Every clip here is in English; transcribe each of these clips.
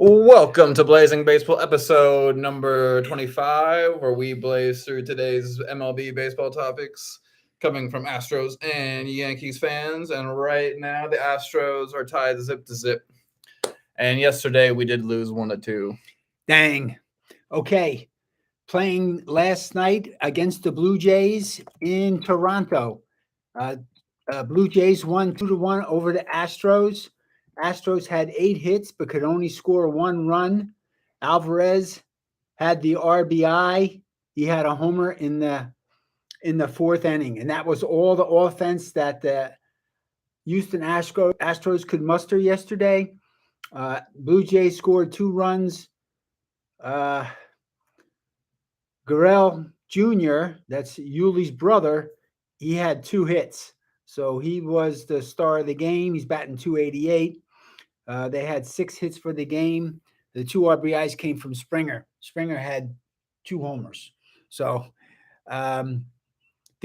Welcome to Blazing Baseball episode number 25, where we blaze through today's MLB baseball topics coming from Astros and Yankees fans. And right now, the Astros are tied zip to zip. And yesterday, we did lose 1-2. Dang. Okay. Playing last night against the Blue Jays in Toronto. Blue Jays won 2-1 over the Astros. Astros had 8 hits but could only score 1 run. Alvarez had the RBI. He had a homer in the fourth inning, and that was all the offense that the Houston Astros could muster yesterday. Blue Jays scored 2 runs. Gurriel Jr., that's Yuli's brother, he had 2 hits. So he was the star of the game. He's batting .288. They had 6 hits for the game. The 2 RBIs came from Springer. Springer had 2 homers. So the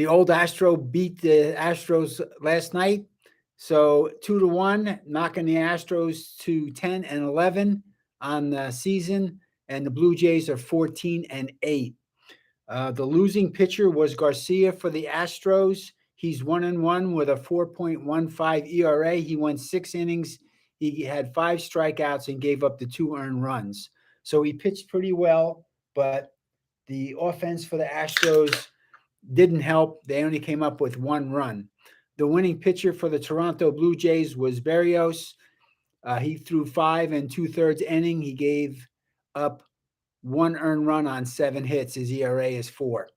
old Astro beat the Astros last night. So 2-1, knocking the Astros to 10-11 on the season. And the Blue Jays are 14-8. The losing pitcher was Garcia for the Astros. He's 1-1 with a 4.15 ERA. He went 6 innings. He had 5 strikeouts and gave up the 2 earned runs. So he pitched pretty well, but the offense for the Astros didn't help. They only came up with 1 run. The winning pitcher for the Toronto Blue Jays was Berrios. He threw 5 2/3 inning. He gave up 1 earned run on 7 hits. His ERA is 4.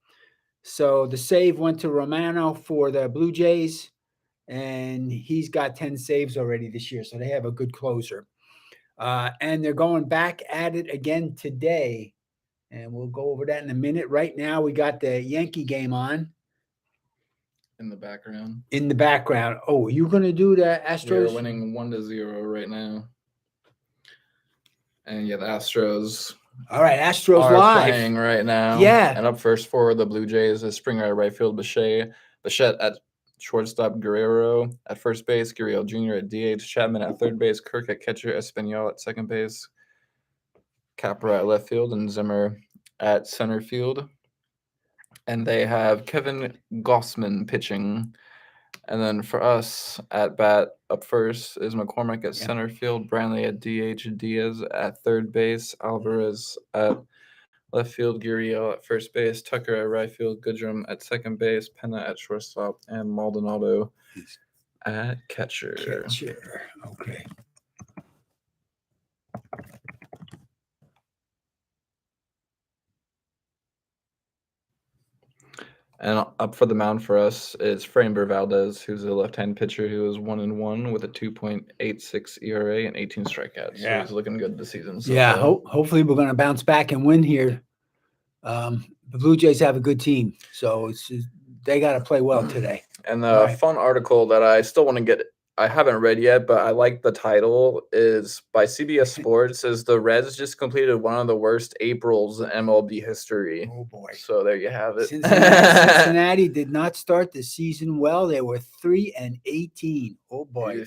So the save went to Romano for the Blue Jays, and he's got 10 saves already this year. So they have a good closer. And they're going back at it again today. And we'll go over that in a minute. Right now, we got the Yankee game on. In the background. Oh, you going to do the Astros? We're winning 1-0 right now. And yeah, the Astros. All right, Astros are live. Playing right now. Yeah. And up first for the Blue Jays is Springer at right field, Bichette at shortstop, Guerrero at first base, Gurriel Jr. at DH, Chapman at third base, Kirk at catcher, Espinal at second base, Capra at left field, and Zimmer at center field. And they have Kevin Gossman pitching. And then for us, at bat up first is McCormick at center field, Brantley at DH, Diaz at third base, Alvarez at left field, Gurriel at first base, Tucker at right field, Goodrum at second base, Penna at shortstop, and Maldonado at catcher. Okay. And up for the mound for us is Framber Valdez, who's a left-hand pitcher who is 1-1 with a 2.86 ERA and 18 strikeouts. So he's looking good this season. So hopefully we're going to bounce back and win here. The Blue Jays have a good team, so they got to play well today. And the fun article that I still want to get, I haven't read yet, but I like the title, is by CBS Sports, says the Reds just completed one of the worst Aprils in MLB history. Oh, boy. So there you have it. Cincinnati did not start the season well. They were 3-18. Oh, boy.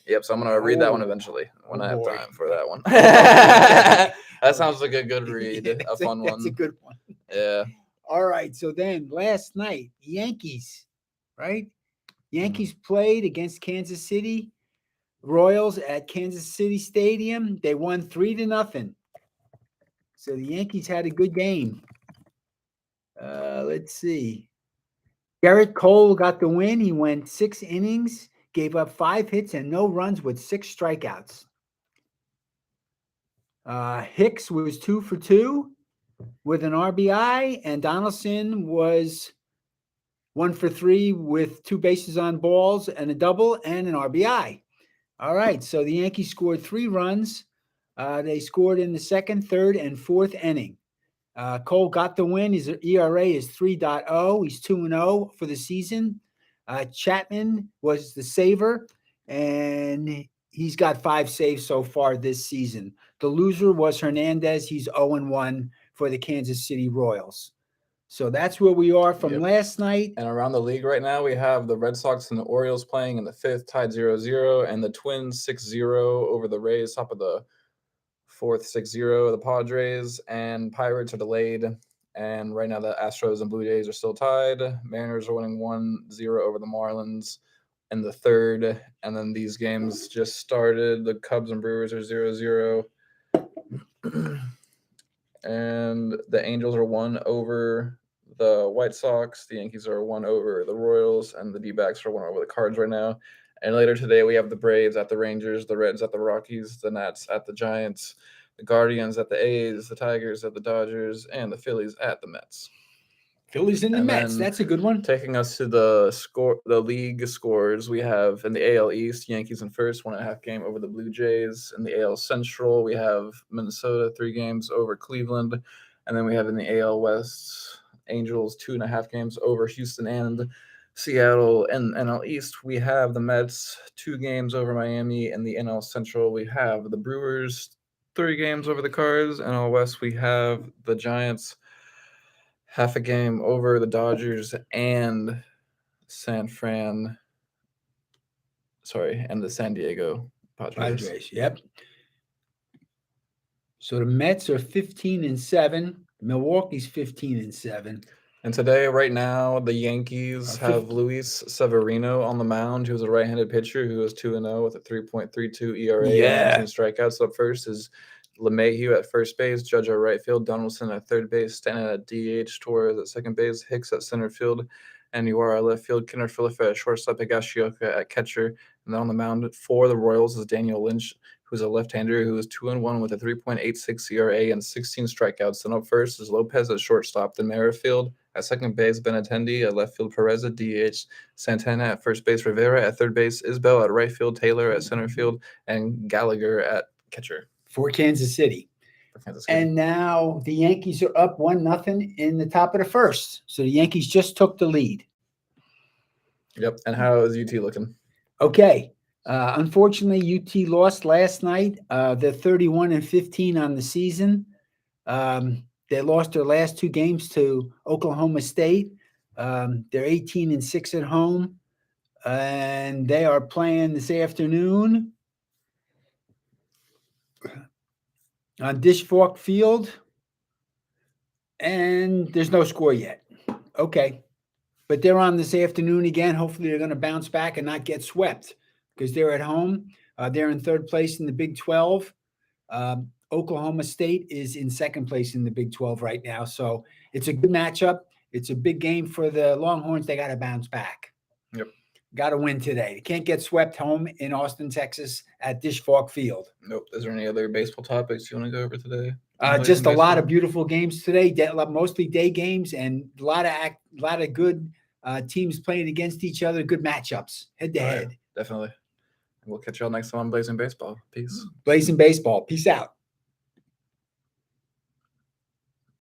Yep, so I'm going to read that one eventually when I have time for that one. That sounds like a good read, a fun one. That's a good one. Yeah. All right, so then last night, Yankees, right? Yankees played against Kansas City Royals at Kansas City Stadium. They won 3-0. So the Yankees had a good game. Let's see. Garrett Cole got the win. He went 6 innings, gave up 5 hits and no runs with 6 strikeouts. Hicks was 2 for 2 with an RBI, and Donaldson was 1 for 3 with 2 bases on balls and a double and an RBI. All right, so the Yankees scored 3 runs. They scored in the second, third, and fourth inning. Cole got the win. His ERA is 3.0. He's 2-0 for the season. Chapman was the saver, and he's got 5 saves so far this season. The loser was Hernandez. He's 0-1 for the Kansas City Royals. So that's where we are from last night. And around the league right now, we have the Red Sox and the Orioles playing in the 5th, tied 0-0, and the Twins 6-0 over the Rays, top of the fourth 6-0. The Padres and Pirates are delayed. And right now the Astros and Blue Jays are still tied. Mariners are winning 1-0 over the Marlins in the third. And then these games just started. The Cubs and Brewers are 0-0. And the Angels are 1 over the White Sox. The Yankees are 1 over the Royals. And the D-backs are 1 over the Cards right now. And later today, we have the Braves at the Rangers, the Reds at the Rockies, the Nats at the Giants, the Guardians at the A's, the Tigers at the Dodgers, and the Phillies at the Mets. Phillies and the And Mets. then That's a good one. Taking us to the league scores, we have in the AL East, Yankees in first, 1.5 game over the Blue Jays. In the AL Central, we have Minnesota 3 games over Cleveland. And then we have in the AL West, Angels 2.5 games over Houston and Seattle. And NL East, we have the Mets 2 games over Miami. In the NL Central, we have the Brewers 3 games over the Cards. NL West, we have the Giants 0.5 game over the Dodgers and and the San Diego Padres. Yep. So the Mets are 15-7. Milwaukee's 15-7. And today, right now, the Yankees have Luis Severino on the mound, who's a right-handed pitcher who is 2-0 with a 3.32 ERA and 19 strikeouts. Up first is LeMahieu at first base, Judge at right field, Donaldson at third base, Stanton at DH, Torres at second base, Hicks at center field, and Uwara at left field, Kenner Phillips at shortstop, Higashioka at catcher. And then on the mound for the Royals is Daniel Lynch, who's a left-hander who is 2-1 with a 3.86 ERA and 16 strikeouts. Then up first is Lopez at shortstop, then Merrifield at second base, Benintendi at left field, Perez at DH, Santana at first base, Rivera at third base, Isbell at right field, Taylor at center field, and Gallagher at catcher. For Kansas City. And now the Yankees are up 1-0 in the top of the first. So the Yankees just took the lead. Yep. And how is UT looking? Okay. Unfortunately, UT lost last night. They're 31-15 on the season. They lost their last 2 games to Oklahoma State. They're 18-6 at home. And they are playing this afternoon on Dish Fork Field, and there's no score yet. Okay. But they're on this afternoon again. Hopefully they're going to bounce back and not get swept because they're at home. They're in third place in the Big 12. Oklahoma State is in second place in the Big 12 right now. So it's a good matchup. It's a big game for the Longhorns. They got to bounce back. Yep. Got to win today. They can't get swept home in Austin, Texas at Dish Fork Field. Nope. Is there any other baseball topics you want to go over today? Just a lot of beautiful games today, mostly day games, and a lot of good teams playing against each other, good matchups, head to head. Definitely. We'll catch y'all next time on Blazing Baseball. Peace. Blazing Baseball. Peace out.